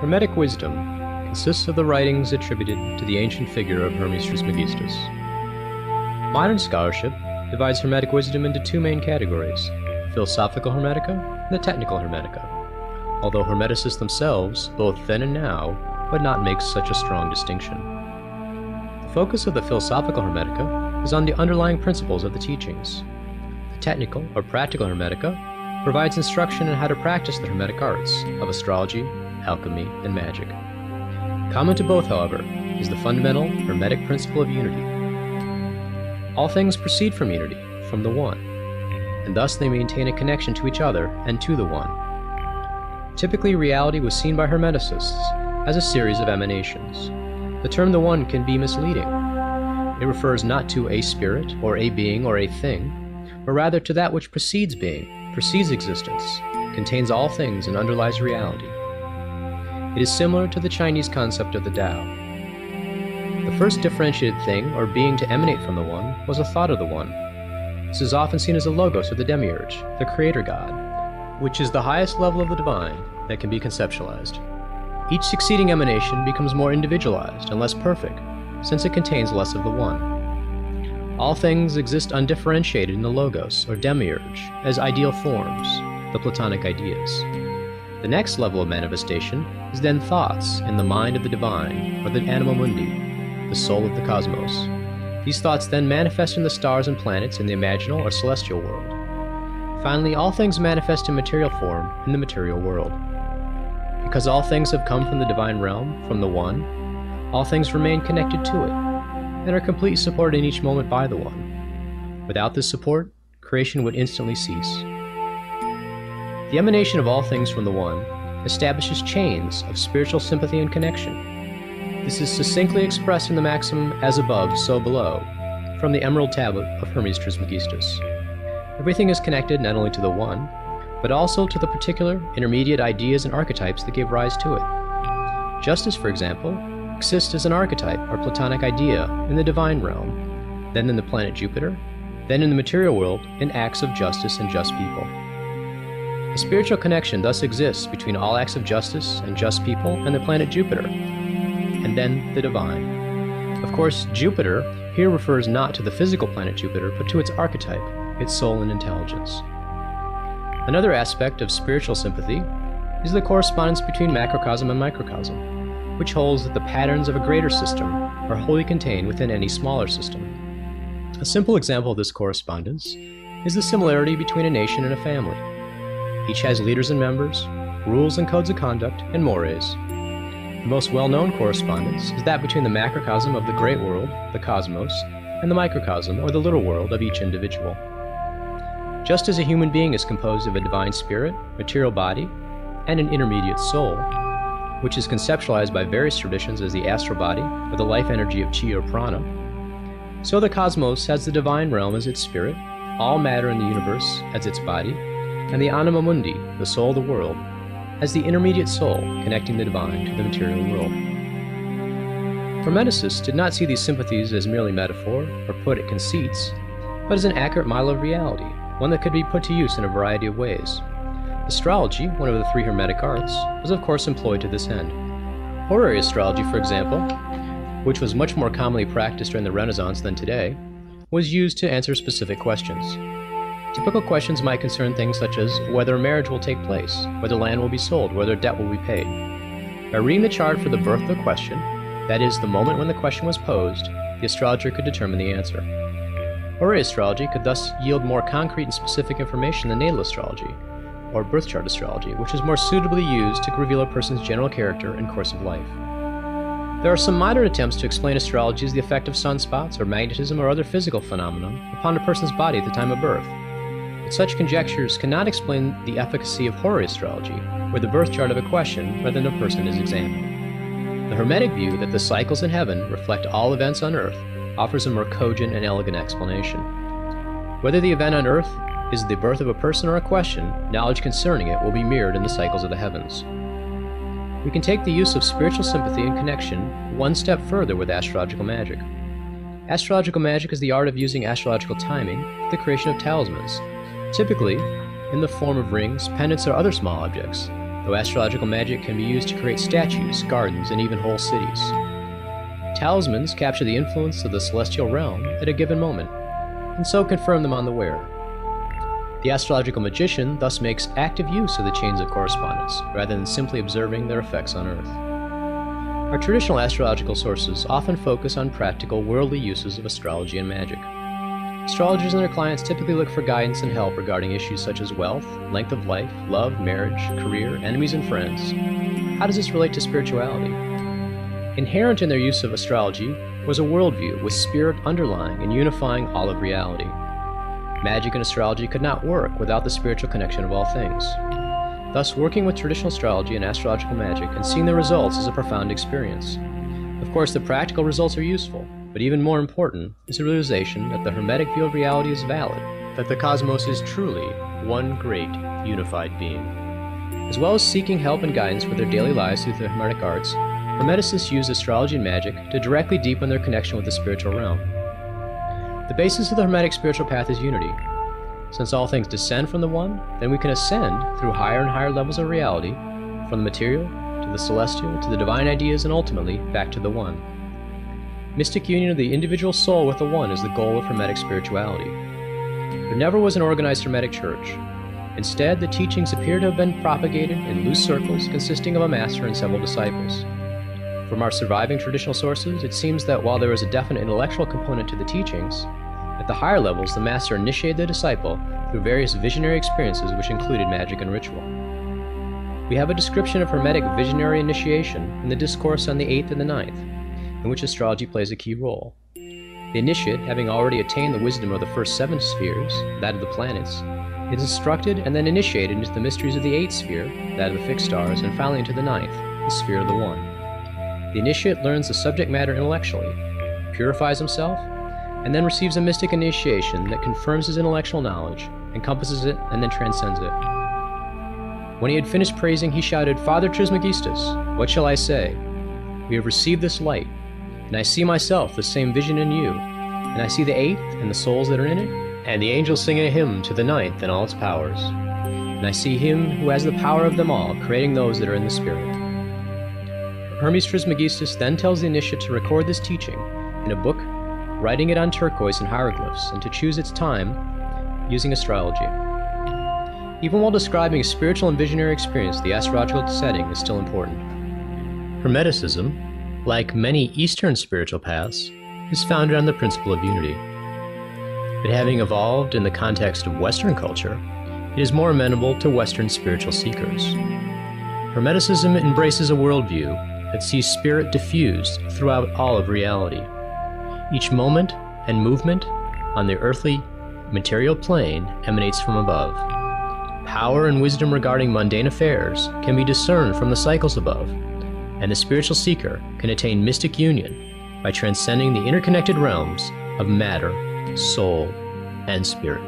Hermetic wisdom consists of the writings attributed to the ancient figure of Hermes Trismegistus. Modern scholarship divides Hermetic wisdom into two main categories, the philosophical Hermetica and the technical Hermetica, although Hermeticists themselves, both then and now, would not make such a strong distinction. The focus of the philosophical Hermetica is on the underlying principles of the teachings. The technical or practical Hermetica provides instruction on how to practice the Hermetic arts of astrology, alchemy, and magic. Common to both, however, is the fundamental Hermetic principle of unity. All things proceed from unity, from the One, and thus they maintain a connection to each other and to the One. Typically, reality was seen by Hermeticists as a series of emanations. The term the One can be misleading. It refers not to a spirit, or a being, or a thing, but rather to that which precedes being, precedes existence, contains all things, and underlies reality. It is similar to the Chinese concept of the Tao. The first differentiated thing or being to emanate from the One was a thought of the One. This is often seen as the Logos or the Demiurge, the Creator God, which is the highest level of the divine that can be conceptualized. Each succeeding emanation becomes more individualized and less perfect, since it contains less of the One. All things exist undifferentiated in the Logos or Demiurge as ideal forms, the Platonic ideas. The next level of manifestation is then thoughts in the mind of the divine, or the anima mundi, the soul of the cosmos. These thoughts then manifest in the stars and planets in the imaginal or celestial world. Finally, all things manifest in material form in the material world. Because all things have come from the divine realm, from the One, all things remain connected to it, and are completely supported in each moment by the One. Without this support, creation would instantly cease. The emanation of all things from the One establishes chains of spiritual sympathy and connection. This is succinctly expressed in the maxim, as above, so below, from the Emerald Tablet of Hermes Trismegistus. Everything is connected not only to the One, but also to the particular, intermediate ideas and archetypes that gave rise to it. Justice, for example, exists as an archetype or Platonic idea in the divine realm, then in the planet Jupiter, then in the material world in acts of justice and just people. A spiritual connection thus exists between all acts of justice and just people and the planet Jupiter, and then the divine. Of course, Jupiter here refers not to the physical planet Jupiter, but to its archetype, its soul and intelligence. Another aspect of spiritual sympathy is the correspondence between macrocosm and microcosm, which holds that the patterns of a greater system are wholly contained within any smaller system. A simple example of this correspondence is the similarity between a nation and a family. Each has leaders and members, rules and codes of conduct, and mores. The most well-known correspondence is that between the macrocosm of the great world, the cosmos, and the microcosm, or the little world, of each individual. Just as a human being is composed of a divine spirit, material body, and an intermediate soul, which is conceptualized by various traditions as the astral body, or the life energy of chi or prana, so the cosmos has the divine realm as its spirit, all matter in the universe as its body, and the anima mundi, the soul of the world, as the intermediate soul connecting the divine to the material world. Hermeticists did not see these sympathies as merely metaphor or poetic conceits, but as an accurate model of reality, one that could be put to use in a variety of ways. Astrology, one of the three Hermetic arts, was of course employed to this end. Horary astrology, for example, which was much more commonly practiced during the Renaissance than today, was used to answer specific questions. Typical questions might concern things such as whether a marriage will take place, whether land will be sold, whether debt will be paid. By reading the chart for the birth of the question, that is, the moment when the question was posed, the astrologer could determine the answer. Horary astrology could thus yield more concrete and specific information than natal astrology, or birth chart astrology, which is more suitably used to reveal a person's general character and course of life. There are some modern attempts to explain astrology as the effect of sunspots or magnetism or other physical phenomena upon a person's body at the time of birth. But such conjectures cannot explain the efficacy of horary astrology, or the birth chart of a question rather than a person is examined. The Hermetic view that the cycles in heaven reflect all events on earth offers a more cogent and elegant explanation. Whether the event on earth is the birth of a person or a question, knowledge concerning it will be mirrored in the cycles of the heavens. We can take the use of spiritual sympathy and connection one step further with astrological magic. Astrological magic is the art of using astrological timing for the creation of talismans. Typically, in the form of rings, pendants, or other small objects, though astrological magic can be used to create statues, gardens, and even whole cities. Talismans capture the influence of the celestial realm at a given moment, and so confirm them on the wearer. The astrological magician thus makes active use of the chains of correspondence, rather than simply observing their effects on Earth. Our traditional astrological sources often focus on practical, worldly uses of astrology and magic. Astrologers and their clients typically look for guidance and help regarding issues such as wealth, length of life, love, marriage, career, enemies, and friends. How does this relate to spirituality? Inherent in their use of astrology was a worldview with spirit underlying and unifying all of reality. Magic and astrology could not work without the spiritual connection of all things. Thus, working with traditional astrology and astrological magic and seeing the results is a profound experience. Of course, the practical results are useful, but even more important is the realization that the Hermetic view of reality is valid, that the cosmos is truly one great, unified being. As well as seeking help and guidance for their daily lives through the Hermetic arts, Hermeticists use astrology and magic to directly deepen their connection with the spiritual realm. The basis of the Hermetic spiritual path is unity. Since all things descend from the One, then we can ascend through higher and higher levels of reality, from the material to the celestial to the divine ideas and ultimately back to the One. Mystic union of the individual soul with the One is the goal of Hermetic spirituality. There never was an organized Hermetic church. Instead, the teachings appear to have been propagated in loose circles consisting of a master and several disciples. From our surviving traditional sources, it seems that while there is a definite intellectual component to the teachings, at the higher levels the master initiated the disciple through various visionary experiences which included magic and ritual. We have a description of Hermetic visionary initiation in the discourse on the 8th and the 9th, in which astrology plays a key role. The initiate, having already attained the wisdom of the first 7 spheres, that of the planets, is instructed and then initiated into the mysteries of the 8th sphere, that of the fixed stars, and finally into the 9th, the sphere of the One. The initiate learns the subject matter intellectually, purifies himself, and then receives a mystic initiation that confirms his intellectual knowledge, encompasses it, and then transcends it. When he had finished praising, he shouted, "Father Trismegistus, what shall I say? We have received this light, and I see myself the same vision in you, and I see the 8th and the souls that are in it, and the angels sing a hymn to the 9th and all its powers. And I see him who has the power of them all, creating those that are in the spirit." Hermes Trismegistus then tells the initiate to record this teaching in a book, writing it on turquoise and hieroglyphs, and to choose its time using astrology. Even while describing a spiritual and visionary experience, the astrological setting is still important. Hermeticism, like many Eastern spiritual paths, is founded on the principle of unity. But having evolved in the context of Western culture, it is more amenable to Western spiritual seekers. Hermeticism embraces a worldview that sees spirit diffused throughout all of reality. Each moment and movement on the earthly material plane emanates from above. Power and wisdom regarding mundane affairs can be discerned from the cycles above, and the spiritual seeker can attain mystic union by transcending the interconnected realms of matter, soul, and spirit.